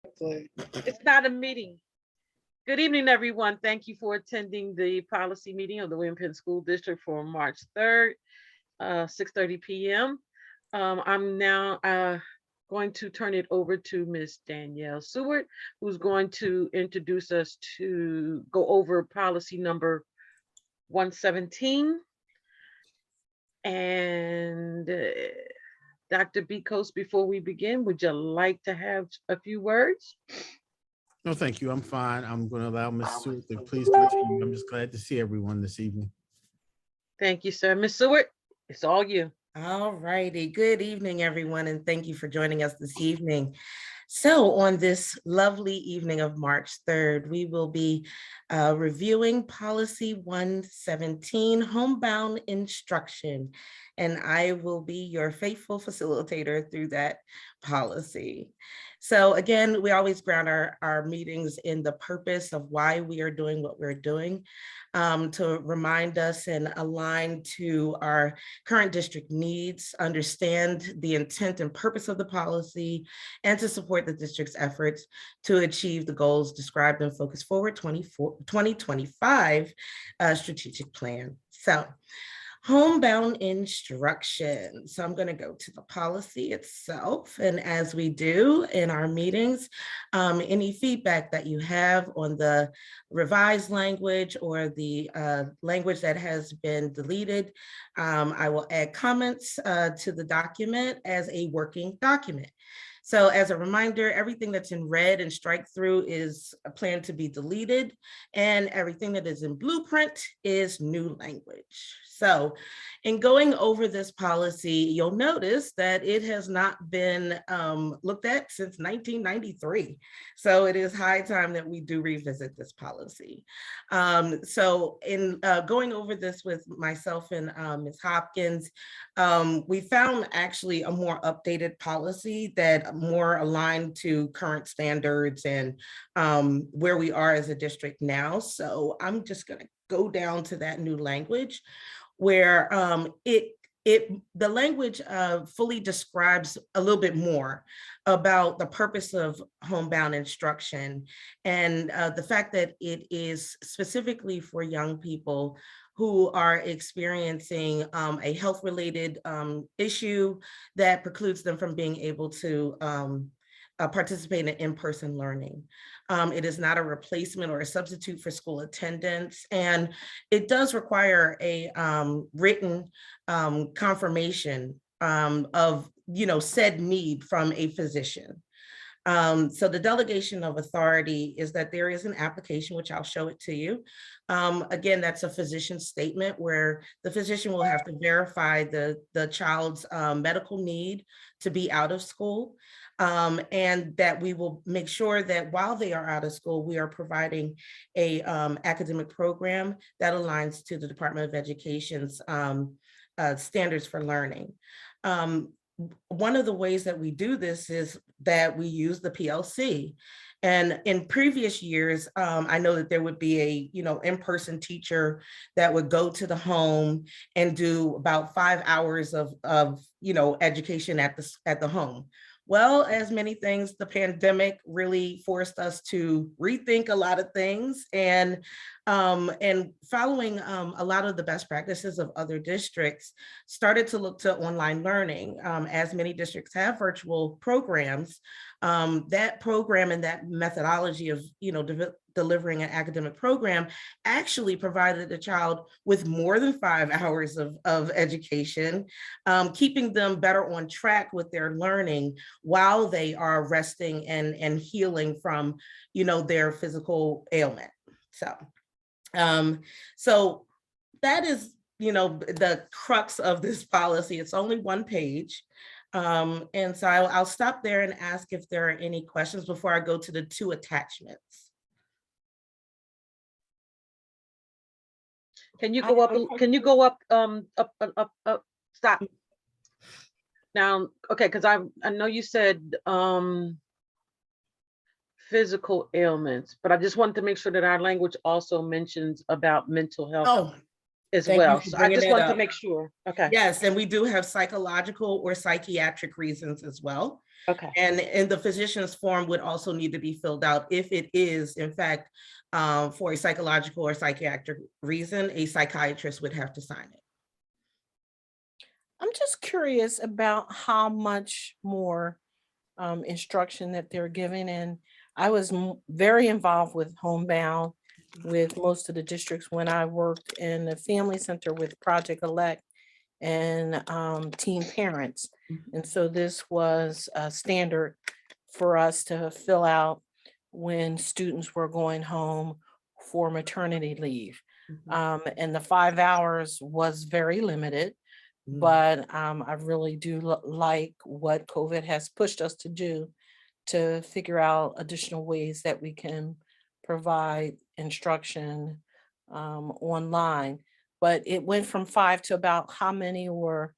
It's not a meeting. Good evening, everyone. Thank you for attending the policy meeting of the William Penn School District for March 3rd, 6:30 p.m. I'm now going to turn it over to Ms. Danielle Seward, who's going to introduce us to go over policy number 117. And Dr. Bicos, before we begin, would you like to have a few words? No, thank you. I'm fine. I'm going to allow Ms. Stewart to please continue. I'm just glad to see everyone this evening. Thank you, sir. Ms. Stewart, it's all you. All righty. Good evening, everyone, and thank you for joining us this evening. So on this lovely evening of March 3rd, we will be reviewing policy 117, homebound instruction, and I will be your faithful facilitator through that policy. So again, we always ground our meetings in the purpose of why we are doing what we're doing, to remind us and align to our current district needs, understand the intent and purpose of the policy, and to support the district's efforts to achieve the goals described in Focus Forward 2025 strategic plan. So, homebound instruction. So I'm going to go to the policy itself. And as we do in our meetings, any feedback that you have on the revised language or the language that has been deleted, I will add comments to the document as a working document. So as a reminder, everything that's in red and strike through is planned to be deleted, and everything that is in blueprint is new language. So in going over this policy, you'll notice that it has not been looked at since 1993. So it is high time that we do revisit this policy. So in going over this with myself and Ms. Hopkins, we found actually a more updated policy that more aligned to current standards and where we are as a district now. So I'm just going to go down to that new language where the language fully describes a little bit more about the purpose of homebound instruction and the fact that it is specifically for young people who are experiencing a health-related issue that precludes them from being able to participate in in-person learning. It is not a replacement or a substitute for school attendance, and it does require a written confirmation of said need from a physician. So the delegation of authority is that there is an application, which I'll show it to you. Again, that's a physician statement where the physician will have to verify the child's medical need to be out of school. And that we will make sure that while they are out of school, we are providing a academic program that aligns to the Department of Education's standards for learning. One of the ways that we do this is that we use the PLC. And in previous years, I know that there would be a in-person teacher that would go to the home and do about 5 hours of education at the home. Well, as many things, the pandemic really forced us to rethink a lot of things and following a lot of the best practices of other districts, started to look to online learning. As many districts have virtual programs, that program and that methodology of delivering an academic program actually provided the child with more than 5 hours of education, keeping them better on track with their learning while they are resting and healing from their physical ailment. So that is the crux of this policy. It's only one page. And so I'll stop there and ask if there are any questions before I go to the 2 attachments. Can you go up? Can you go up? Up. Stop. Now, okay, because I know you said physical ailments, but I just wanted to make sure that our language also mentions about mental health as well. So I just wanted to make sure. Okay. Yes, and we do have psychological or psychiatric reasons as well. Okay. And the physician's form would also need to be filled out if it is, in fact, for a psychological or psychiatric reason, a psychiatrist would have to sign it. I'm just curious about how much more instruction that they're giving. And I was very involved with Homebound with most of the districts when I worked in the family center with Project Elect and teen parents. And so this was a standard for us to fill out when students were going home for maternity leave. And the 5 hours was very limited, but I really do like what COVID has pushed us to do, to figure out additional ways that we can provide instruction online. But it went from 5 to about how many, or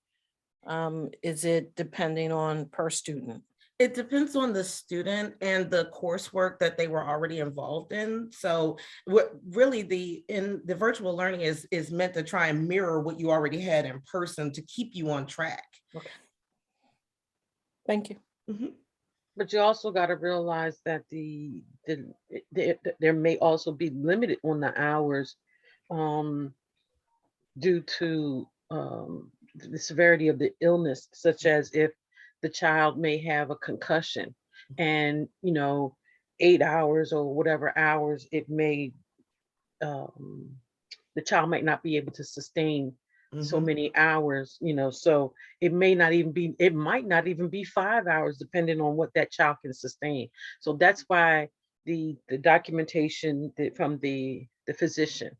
is it depending on per student? It depends on the student and the coursework that they were already involved in. So really the virtual learning is meant to try and mirror what you already had in person to keep you on track. Okay. Thank you. But you also got to realize that there may also be limited on the hours due to the severity of the illness, such as if the child may have a concussion and 8 hours or whatever hours it may, the child might not be able to sustain so many hours, so it might not even be 5 hours depending on what that child can sustain. So that's why the documentation from the physician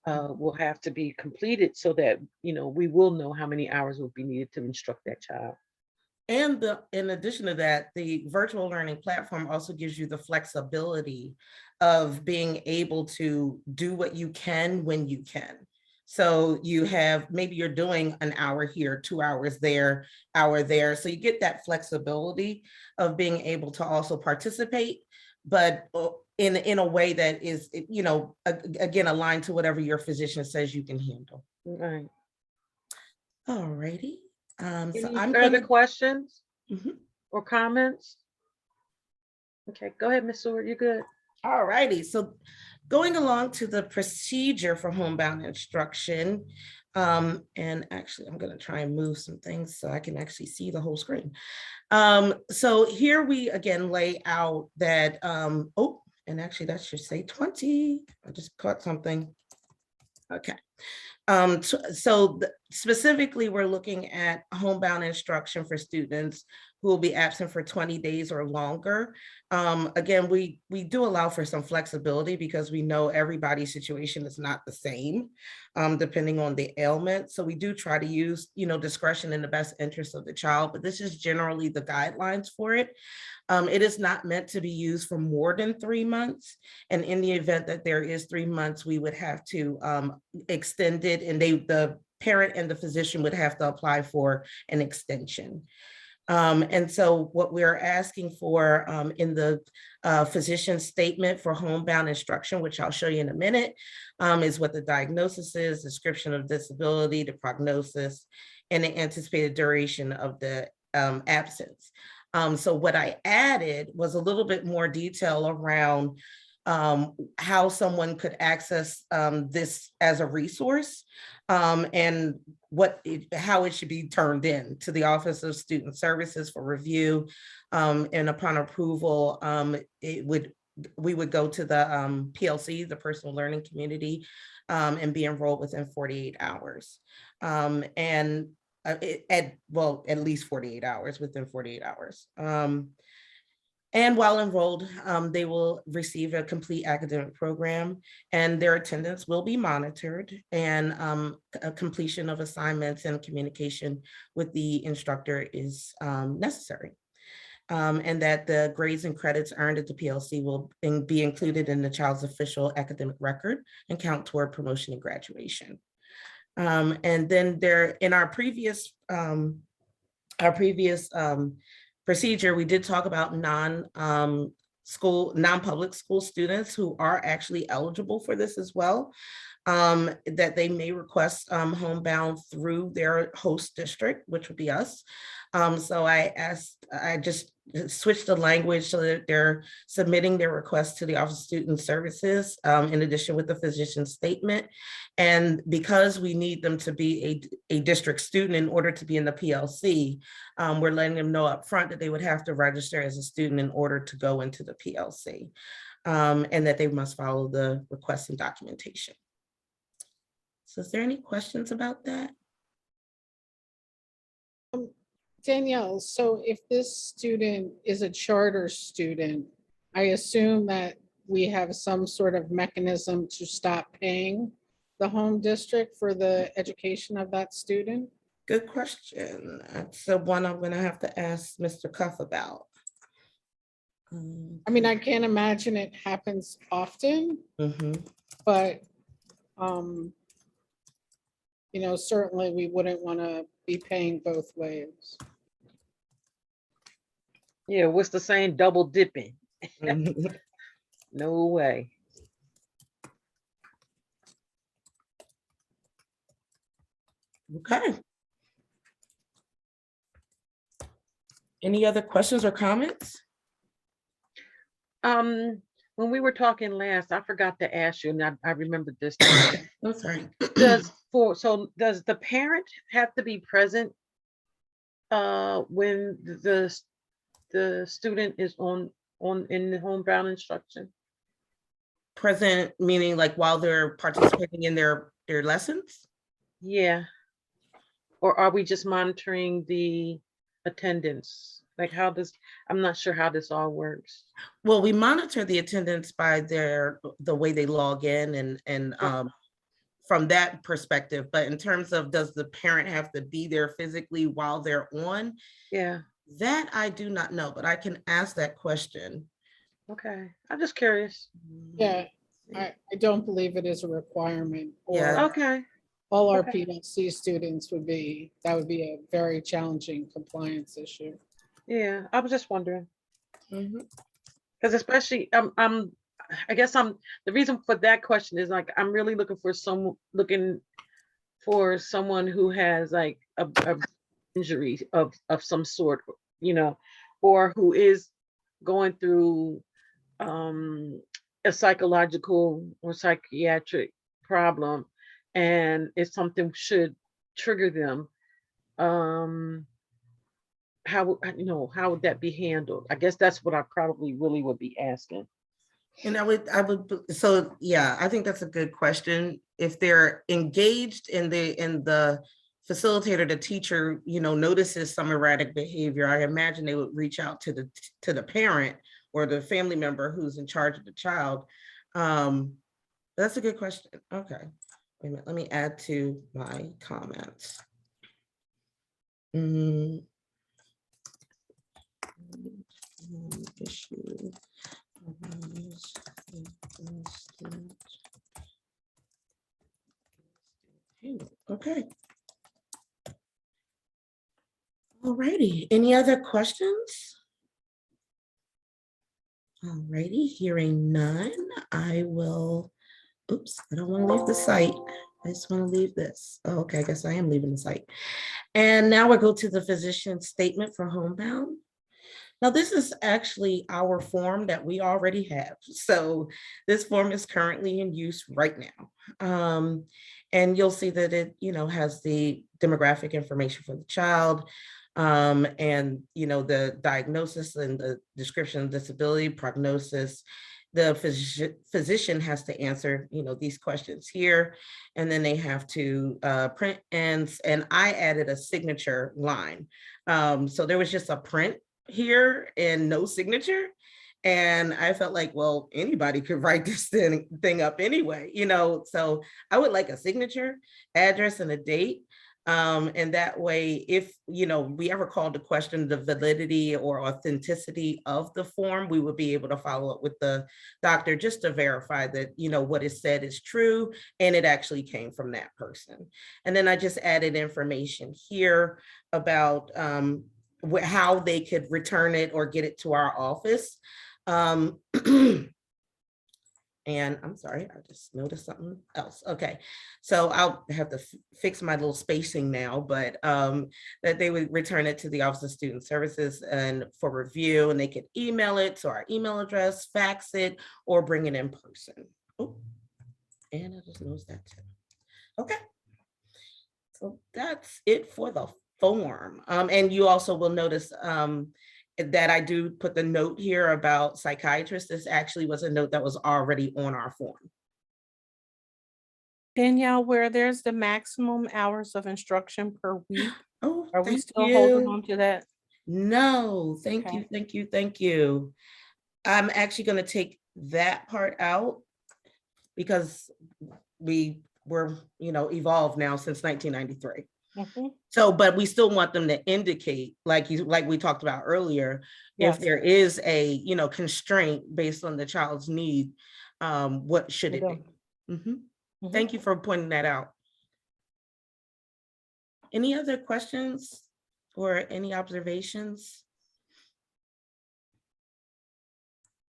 will have to be completed so that we will know how many hours will be needed to instruct that child. And in addition to that, the virtual learning platform also gives you the flexibility of being able to do what you can when you can. So you have, maybe you're doing an hour here, 2 hours there, hour there. So you get that flexibility of being able to also participate, but in a way that is, again, aligned to whatever your physician says you can handle. Right. All righty. So Any I'm further gonna, questions or comments? Okay, go ahead, Ms. Seward, you're good. all righty. So going along to the procedure for homebound instruction, and actually I'm gonna try and move some things so I can actually see the whole screen. So here we again lay out that, oh, and actually that should say 20. I just caught something. Okay. Specifically, we're looking at homebound instruction for students who will be absent for 20 days or longer. Again, we do allow for some flexibility because we know everybody's situation is not the same, depending on the ailment. So we do try to use, discretion in the best interest of the child, but this is generally the guidelines for it. It is not meant to be used for more than 3 months. And in the event that there is 3 months, we would have to extend it, and the parent and the physician would have to apply for an extension. And so what we're asking for in the physician statement for homebound instruction, which I'll show you in a minute, is what the diagnosis is, description of disability, the prognosis, and the anticipated duration of the absence. So what I added was a little bit more detail around how someone could access this as a resource, and how it should be turned in to the Office of Student Services for review. And upon approval, we would go to the PLC, the Personal Learning Community, and be enrolled within 48 hours. And at least 48 hours, within 48 hours. And while enrolled, they will receive a complete academic program, and their attendance will be monitored, and a completion of assignments and communication with the instructor is necessary. And that the grades and credits earned at the PLC will be included in the child's official academic record and count toward promotion and graduation. And then in our previous procedure, we did talk about non-public school students who are actually eligible for this as well. that they may request homebound through their host district, which would be us. So I just switched the language so that they're submitting their request to the Office of Student Services in addition with the physician statement. And because we need them to be a district student in order to be in the PLC, we're letting them know up front that they would have to register as a student in order to go into the PLC, and that they must follow the requests and documentation. So is there any questions about that? Danielle, so if this student is a charter student, I assume that we have some sort of mechanism to stop paying the home district for the education of that student? Good question. That's the one I'm gonna have to ask Mr. Cuff about. I mean, I can't imagine it happens often, Mhm. but you know, certainly we wouldn't want to be paying both ways. Yeah, what's the saying? Double dipping. Mhm. No way. Okay. Any other questions or comments? When we were talking last, I forgot to ask you, and I remembered this time. Oh, sorry. Does the parent have to be present when the student is on in the homebound instruction? Present meaning like while they're participating in their lessons? Yeah. Or are we just monitoring the attendance? Like I'm not sure how this all works. Well, we monitor the attendance by the way they log in and from that perspective. But in terms of does the parent have to be there physically while they're on? Yeah. That I do not know, but I can ask that question. Okay. I'm just curious. Yeah, I don't believe it is a requirement. Yeah. Okay. All our Okay. PLC students would be a very challenging compliance issue. Yeah. I was just wondering. Mhm. Because especially I guess the reason for that question is like I'm really looking for someone who has like a injury of some sort, or who is going through a psychological or psychiatric problem, and if something should trigger them, how would that be handled? I guess that's what I probably really would be asking. And so yeah, I think that's a good question. If they're engaged in the facilitator, the teacher, notices some erratic behavior, I imagine they would reach out to the parent or the family member who's in charge of the child. That's a good question. Okay. Wait a minute, let me add to my comments. Issue. Okay. All righty. Any other questions? All righty. Hearing none, I will. Oops, I don't want to leave the site. I just want to leave this. Oh, okay, I guess I am leaving the site. And now we'll go to the physician statement for homebound. Now, this is actually our form that we already have. So this form is currently in use right now. And you'll see that it, has the demographic information for the child, and, the diagnosis and the description of disability, prognosis. The physician has to answer, these questions here, and then they have to print and I added a signature line. So there was just a print here and no signature. And I felt like, well, anybody could write this thing up anyway, so I would like a signature, address, and a date. And that way, if, we ever called to question the validity or authenticity of the form, we would be able to follow up with the doctor just to verify that, what is said is true and it actually came from that person. And then I just added information here about how they could return it or get it to our office. And I'm sorry, I just noticed something else. Okay, so I'll have to fix my little spacing now, but that they would return it to the Office of Student Services and for review, and they could email it to our email address, fax it, or bring it in person. Oh, and I just noticed that too. Okay, so that's it for the form. And you also will notice that I do put the note here about psychiatrists. This actually was a note that was already on our form. Danielle, where there's the maximum hours of instruction per week, Oh, are we thank still holding you. on to that? No, thank Okay. you, thank you, thank you. I'm actually going to take that part out because we were, evolved now since 1993. Mhm. So, but we still want them to indicate, like we talked about earlier, if Yes. there is a, constraint based on the child's need, what should it be? Mhm. Mhm. Thank you for pointing that out. Any other questions or any observations?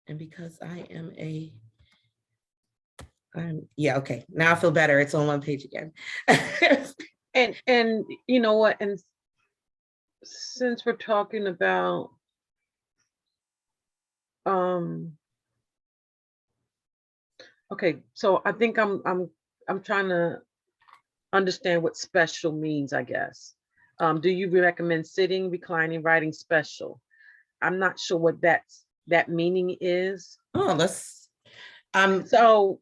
And because I am yeah, okay. Now I feel better. It's on one page again. And you know what? And since we're talking about okay, so I think I'm trying to understand what special means, I guess. Do you recommend sitting, reclining, writing special? I'm not sure what that meaning is. Oh, that's So,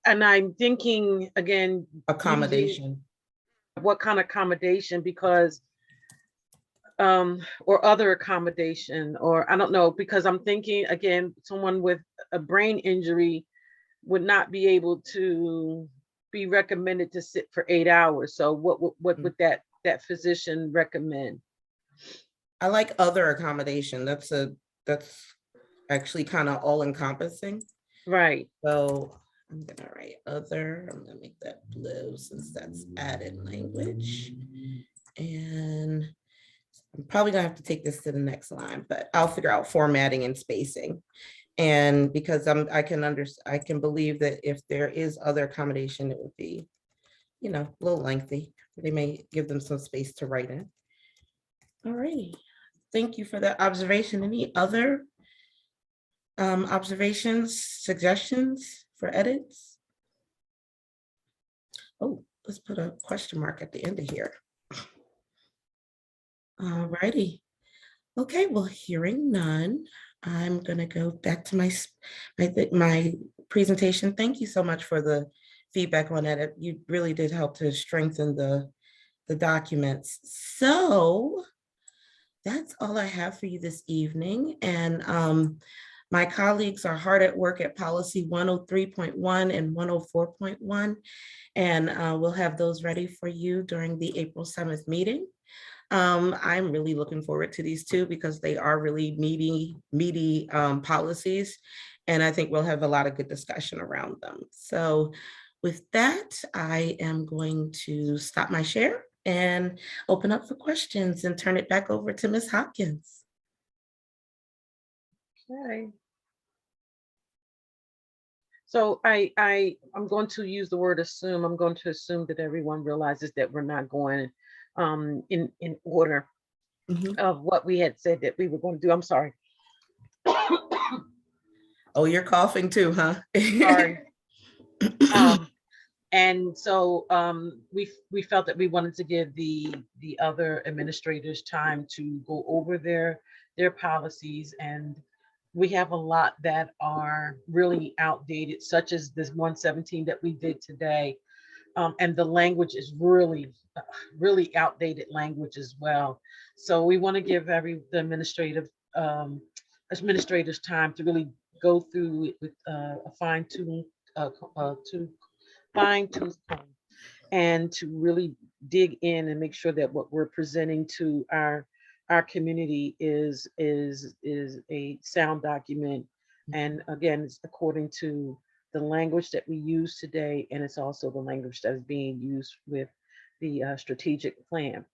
and I'm thinking again, using accommodation. what kind of accommodation, because or other accommodation, or I don't know, because I'm thinking again, someone with a brain injury would not be able to be recommended to sit for 8 hours. So what would that physician recommend? I like other accommodation. That's actually kind of all encompassing. Right. So I'm gonna write other, I'm gonna make that blue since that's added language. And I'm probably gonna have to take this to the next line, but I'll figure out formatting and spacing. And because I can believe that if there is other accommodation, it would be, a little lengthy. They may give them some space to write in. All righty. Thank you for that observation. Any other observations, suggestions for edits? Oh, let's put a question mark at the end of here. All righty. Okay, well, hearing none, I'm gonna go back to my presentation. Thank you so much for the feedback on that. You really did help to strengthen the documents. So that's all I have for you this evening. And my colleagues are hard at work at policy 103.1 and 104.1, and we'll have those ready for you during the April 7th meeting. I'm really looking forward to these two because they are really meaty policies, and I think we'll have a lot of good discussion around them. So with that, I am going to stop my share and open up for questions and turn it back over to Ms. Hopkins. Okay. So I'm going to use the word assume. I'm going to assume that everyone realizes that we're not going in order of what we had said that we were going to do. I'm sorry. Oh, you're coughing too, huh? Sorry. And so we felt that we wanted to give the other administrators time to go over their policies, and we have a lot that are really outdated, such as this 117 that we did today. And the language is really outdated language as well. So we want to give the administrators time to really go through it with a fine-tune comb, and to really dig in and make sure that what we're presenting to our community is a sound document. And again, it's according to the language that we use today, and it's also the language that is being used with the strategic plan.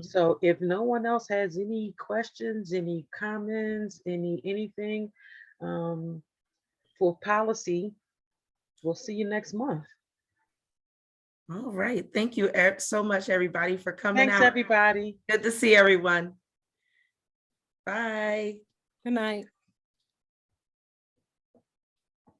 So if no one else has any questions, any comments, anything for policy, we'll see you next month. All right. Thank you so much, everybody, for coming Thanks, out. everybody. Good to see everyone. Bye. Good night.